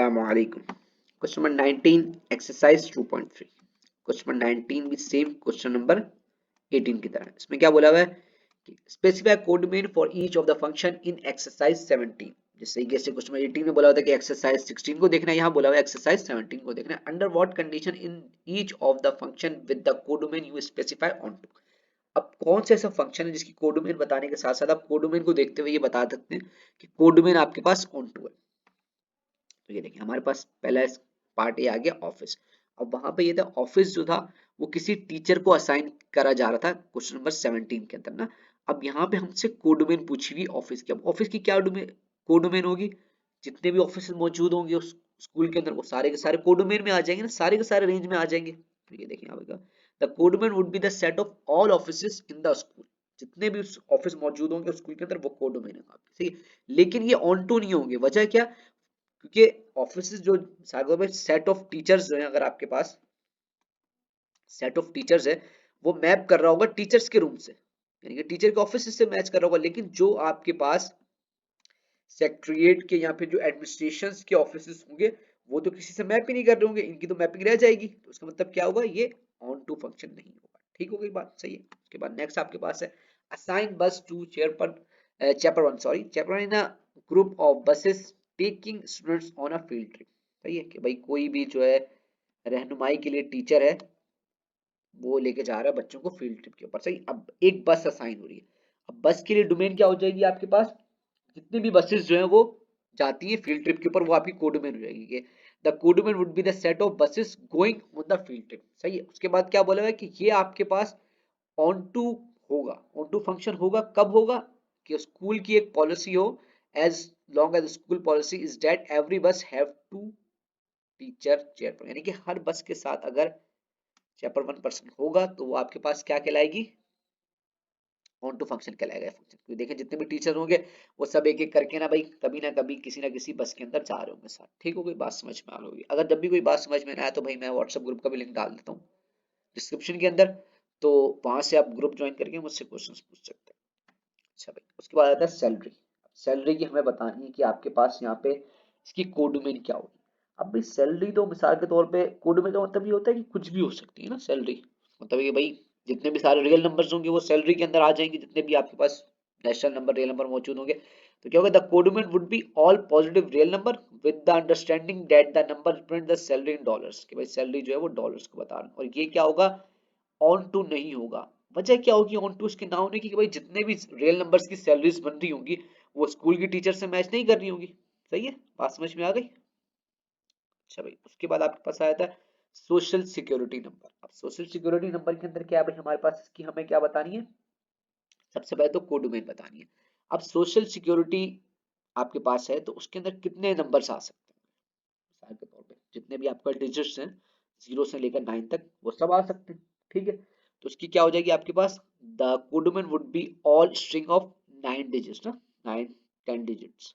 Assalamualaikum. Question number 19, exercise 2.3. Question number 19 भी same question number 18 की तरह। इसमें क्या बोला हुआ है कि specify code name for each of the function in exercise 17। जिस तरीके से क्वेश्चन नंबर 18 में बोला होता है कि एक्सरसाइज 16 को देखना है, यहाँ बोला हुआ है एक्सरसाइज 17 को देखना है। Under what condition in each of the function with the code name you specify onto. अब कौन सा ऐसा फंक्शन है जिसकी कोड नेम बताने के साथ साथ आप कोड नेम को देखते हुए ये बता सकते हैं कि कोड नेम आपके पास ऑन टू है। तो ये देखिए हमारे पास पहला पार्ट ये आ गया ऑफिस। अब वहां पे ये था ऑफिस जो था वो किसी टीचर को असाइन करा जा रहा था क्वेश्चन नंबर 17 के अंदर ना। अब यहाँ पे हमसे कोडोमेन पूछी हुई ऑफिस की। अब ऑफिस की क्या कोडोमेन होगी, जितने भी ऑफिस मौजूद होंगे उस स्कूल के अंदर वो सारे के सारे कोडोमेन में आ जाएंगे ना, सारे के सारे रेंज में आ जाएंगे। तो ये देखिए यहाँ पे the codomain would be the set of all offices in the school. जितने भी ऑफिस मौजूद होंगे स्कूल के अंदर वो कोडोमेन है ठीक है। लेकिन ये ऑन टू नहीं होंगे, वजह क्या, क्योंकि ऑफिस जो सागर में सेट ऑफ टीचर्स जो है, अगर आपके पास सेट ऑफ टीचर्स है वो मैप कर रहा होगा टीचर्स के रूम से, यानी कि टीचर के ऑफिस से मैच कर रहा होगा। लेकिन जो आपके पास सेक्रेटरिएट के या फिर जो एडमिनिस्ट्रेशन के ऑफिस होंगे वो तो किसी से मैप ही नहीं कर रहे होंगे, इनकी तो मैपिंग रह जाएगी। तो उसका मतलब क्या होगा, ये ऑन टू फंक्शन नहीं होगा। ठीक हो गई बात, सही है। उसके बाद नेक्स्ट आपके पास है assign bus to chapter one chapter one in a group of buses taking students on a field trip. सही है कि भाई कोई भी जो है रहनुमाई के लिए टीचर है वो लेके जा रहा है बच्चों को फील्ड ट्रिप के ऊपर। सही, अब एक बस असाइन हो रही है। अब बस के लिए डोमेन क्या हो जाएगी आपके पास, जितनी भी बसेस जो है वो जाती है फील्ड ट्रिप के ऊपर वो आपकी कोडोमेन हो जाएगी। The codomain would be the set of buses going on the field trip. सही है। उसके बाद क्या बोला है कि ये आपके पास ऑन टू होगा। ऑन टू फंक्शन होगा कब होगा, कि स्कूल की एक पॉलिसी हो, as long as school policy is that every bus have two teacher chair, यानी कि हर बस के साथ अगर चैप्टर वन पर्सन होगा तो वो आपके पास क्या कहलाएगी, ऑन टू फंक्शन कहलाएगा फंक्शन। क्योंकि देखें जितने भी टीचर होंगे वो सब एक एक करके ना भाई कभी ना कभी किसी ना किसी बस के अंदर जा रहे होंगे साथ। ठीक हो गई बात, समझ में आ रही होगी। अगर जब भी कोई बात समझ में ना आए तो भाई मैं व्हाट्सएप ग्रुप का भी लिंक डाल देता हूँ डिस्क्रिप्शन के अंदर, तो वहां से आप ग्रुप ज्वाइन करके मुझसे क्वेश्चन पूछ सकते हैं। अच्छा भाई, उसके बाद आता है सैलरी। सैलरी की हमें बतानी है कि आपके पास यहाँ पे इसकी कोडोमेन क्या होगी। अब भाई सैलरी तो मिसाल के तौर पे कोडोमेन का मतलब ये होता है कि कुछ भी हो सकती है ना सैलरी, मतलब ये भाई जितने भी सारे रियल नंबर्स होंगे वो सैलरी के अंदर आ जाएंगे, जितने भी आपके पास नेशनल नंबर रियल नंबर मौजूद होंगे। तो क्या होगा, the codomain would be all positive real number with the understanding that the number represent the salary in dollars, कि भाई सैलरी जो है वो डॉलर्स को बता रहा है। और ये क्या होगा, ऑन टू नहीं होगा। वजह क्या होगी ऑन टू इसके ना होने की, कि भाई जितने भी रियल नंबर्स की सैलरीज बन रही होंगी वो स्कूल की टीचर से मैच नहीं कर रही होंगी। सही है, बात समझ में आ गई। अच्छा भाई, उसके बाद आपके पास आया था सोशल सिक्योरिटी नंबर। अब सोशल सिक्योरिटी नंबर के अंदर क्या है भाई हमारे पास, इसकी हमें क्या बतानी है, सबसे पहले तो कोडोमेन बतानी है। अब सोशल सिक्योरिटी आपके पास है तो उसके अंदर कितने नंबर्स आ सकते हैं, मिसाल के तौर पे जितने भी आपका डिजिट्स हैं 0 से लेकर 9 तक वो सब आ सकते हैं। ठीक है, तो उसकी क्या हो जाएगी आपके पास, the codomain would be all string of 9 digits ना, 9 10 digits.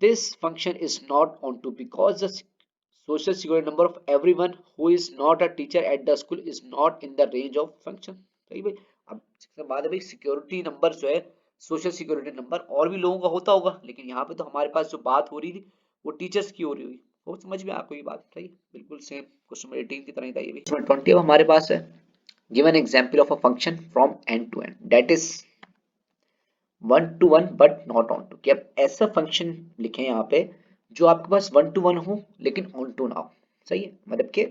This function is not onto because the social security number of everyone who is not a teacher at the school is not in the range of function। सही भाई। अब इसके बाद है भाई security number जो है, सोशल सिक्योरिटी नंबर और भी लोगों का होता होगा, लेकिन यहाँ पे तो हमारे पास जो बात हो रही थी वो टीचर्स की हो रही हुई। वो समझ में आपको ये बात, सही बिल्कुल सेम क्वेश्चन नंबर 18 की तरह ही था ये भी। 20 अब हमारे पास है given example of a function from N to N that is one to one but not onto. कि अब ऐसा फंक्शन लिखे यहाँ पे जो आपके पास वन टू वन हो लेकिन ऑन टू ना हो। सही है, मतलब कि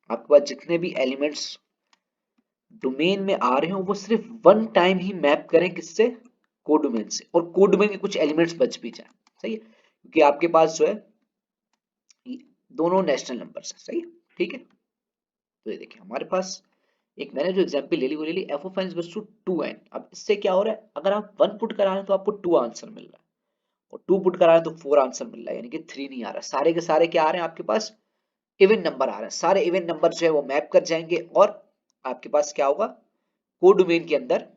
आपके पास जितने भी एलिमेंट्स डोमेन में आ रहे हो वो सिर्फ वन टाइम ही मैप करें किससे, कोडोमेन से, और कोडोमेन के कुछ एलिमेंट्स बच भी जाए। सही है, क्योंकि आपके पास जो है दोनों नेशनल नंबर्स है। सही है, ठीक है। तो ये देखिए हमारे पास एक मैंने जो एग्जांपल ले ली वो ले ली F of N equals to 2n। अब इससे क्या हो रहा है, अगर आप 1 पुट करा रहे हैं तो आपको 2 आंसर मिल रहा है, और 2 पुट करा रहे हैं तो 4 आंसर मिल रहा है, यानी कि 3 नहीं आ रहा। सारे के सारे क्या आ रहे हैं आपके पास, इवन नंबर आ रहे हैं। सारे इवन नंबर जो है वो मैप कर जाएंगे और आपके पास क्या होगा, कोडोमेन के अंदर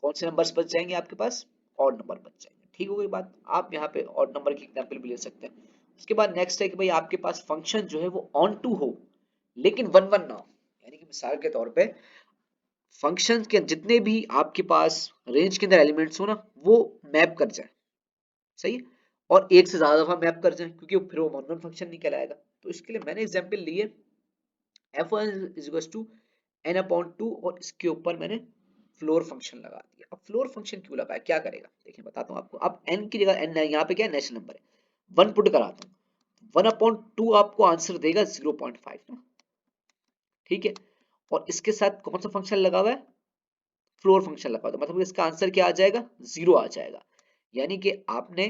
कौन से नंबर्स बच जाएंगे आपके पास, ऑड नंबर बच जाएंगे। ठीक हो गई बात। आप यहाँ पे ऑड नंबर की एग्जांपल भी ले सकते हैं। उसके बाद नेक्स्ट है कि भाई आपके पास फंक्शन जो है वो ऑन टू हो लेकिन वन वन ना हो, यानी कि मिसाल के तौर पे फंक्शन के जितने भी आपके पास रेंज के अंदर एलिमेंट्स हो ना वो मैप कर जाए, सही है, और एक से ज्यादा दफा मैप कर जाए, क्योंकि फिर वो वन वन फंक्शन नहीं कहलाएगा। तो इसके लिए मैंने एग्जांपल ली है f1 is equal to n upon 2 और इसके ऊपर मैंने फ्लोर फंक्शन लगा दिया। अब फ्लोर फंक्शन क्यों लगाया, क्या करेगा देखिए बताता हूँ आपको। अब n की जगह n है, यहाँ पे क्या है नेचुरल नंबर है, 1 पुट कराता हूँ, 1 अपॉन 2 आपको आंसर देगा 0.5 ना, ठीक है। और इसके साथ कौन सा फंक्शन लगा हुआ है, फ्लोर फंक्शन लगा हुआ है, तो मतलब इसका आंसर क्या आ जाएगा, 0 आ जाएगा। यानी कि आपने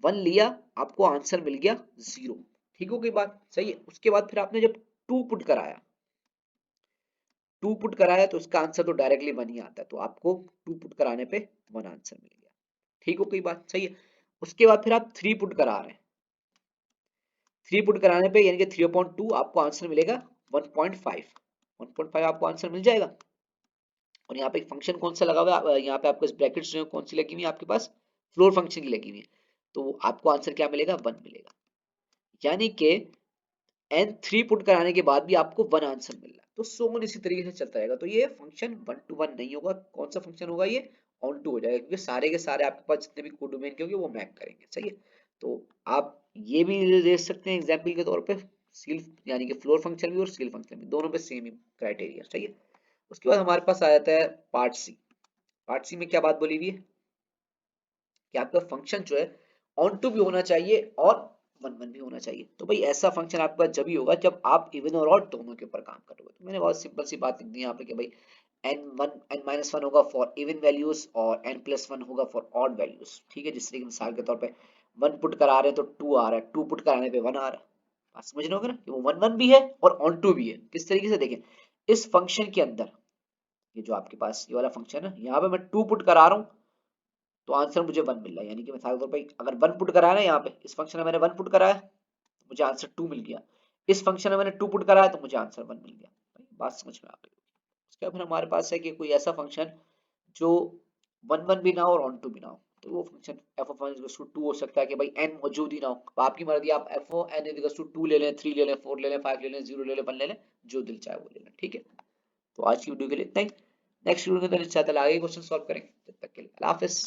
1 लिया, आपको आंसर मिल गया 0, ठीक हो गई बात, सही है। उसके बाद फिर आपने जब 2 पुट कराया, 2 पुट कराया तो इसका आंसर तो डायरेक्टली 1 ही आता है, तो आपको 2 पुट कराने पे 1 आंसर मिल गया, ठीक हो गई बात, सही है। उसके बाद फिर आप 3 पुट करा रहे हैं, 3 पुट कराने पे यानी कि 3/2 आपको आंसर मिलेगा 1.5, 1.5 आपको आंसर मिल जाएगा। और यहाँ पे एक फंक्शन कौन सा लगा हुआ है, यहाँ पे आपको इस ब्रैकेट्स जो कौन सी लगी हुई है आपके पास, फ्लोर फंक्शन की लगी हुई है, तो आपको आंसर क्या मिलेगा, 1 मिलेगा। यानी कि n 3 पुट कराने के बाद भी आपको 1 आंसर मिल रहा है। तो सो ऑन इसी तरीके से चलता रहेगा। तो ये फंक्शन 1 to 1 नहीं होगा, कौन सा फंक्शन होगा ये, ऑन टू हो जाएगा, क्योंकि सारे के सारे आपके पास जितने भी कोडोमेन के होंगे वो मैप करेंगे, सही है। तो आप ये भी दे सकते हैं एग्जाम्पल के तौर पे, सील यानी कि फ्लोर फंक्शन भी और सील फंक्शन भी, दोनों पे सेम ही क्राइटेरिया, सही है। उसके बाद हमारे पास आ जाता है पार्ट सी। पार्ट सी में क्या बात बोली हुई है कि आपका फंक्शन जो है ऑन टू भी होना चाहिए और वन वन भी होना चाहिए। तो भाई ऐसा फंक्शन आपके पास जब ही होगा जब आप इवन और ऑड दोनों के ऊपर काम करोगे। तो मैंने बहुत सिंपल सी बात लिख दी यहाँ पे कि भाई n-1 होगा फॉर इवन वैल्यूज और n+1 होगा फॉर ऑड वैल्यूज, ठीक है। जिस तरीके मिसाल के तौर पे 1 पुट करा रहे हैं तो 2 आ रहा है, 2 पुट कराने पे 1 आ रहा है। बात समझ रहे होगे ना कि वो 1 1 भी है और ऑन टू भी है। किस तरीके से देखें, इस फंक्शन के अंदर ये जो आपके पास ये वाला फंक्शन है, यहाँ पे मैं 2 पुट करा रहा हूँ तो आंसर मुझे 1 मिल रहा है। यानी कि मिसाल के तौर पर अगर 1 पुट कराया ना, यहाँ पे इस फंक्शन में मैंने 1 पुट कराया तो मुझे आंसर 2 मिल गया, इस फंक्शन में मैंने 2 पुट कराया तो मुझे आंसर 1 मिल गया। बात समझ में आ गई। उसके बाद फिर हमारे पास है कि कोई ऐसा फंक्शन जो 1 1 भी ना हो और ऑन टू भी ना हो, तो वो function f of n equals to 2 हो सकता है कि भाई n मौजूद ही ना हो। अब आपकी मर्जी, आप f of n equals to 2 ले लें, 3 ले लें, 4 ले लें, 5 ले लें, 0 ले लें, 1 ले लें, जो दिल चाहे वो ले लें, ठीक है। तो आज की वीडियो के लिए इतना ही। नेक्स्ट वीडियो के अंदर इंशाल्लाह आगे क्वेश्चन सॉल्व करेंगे। तब तक के लिए अल्लाह हाफिज।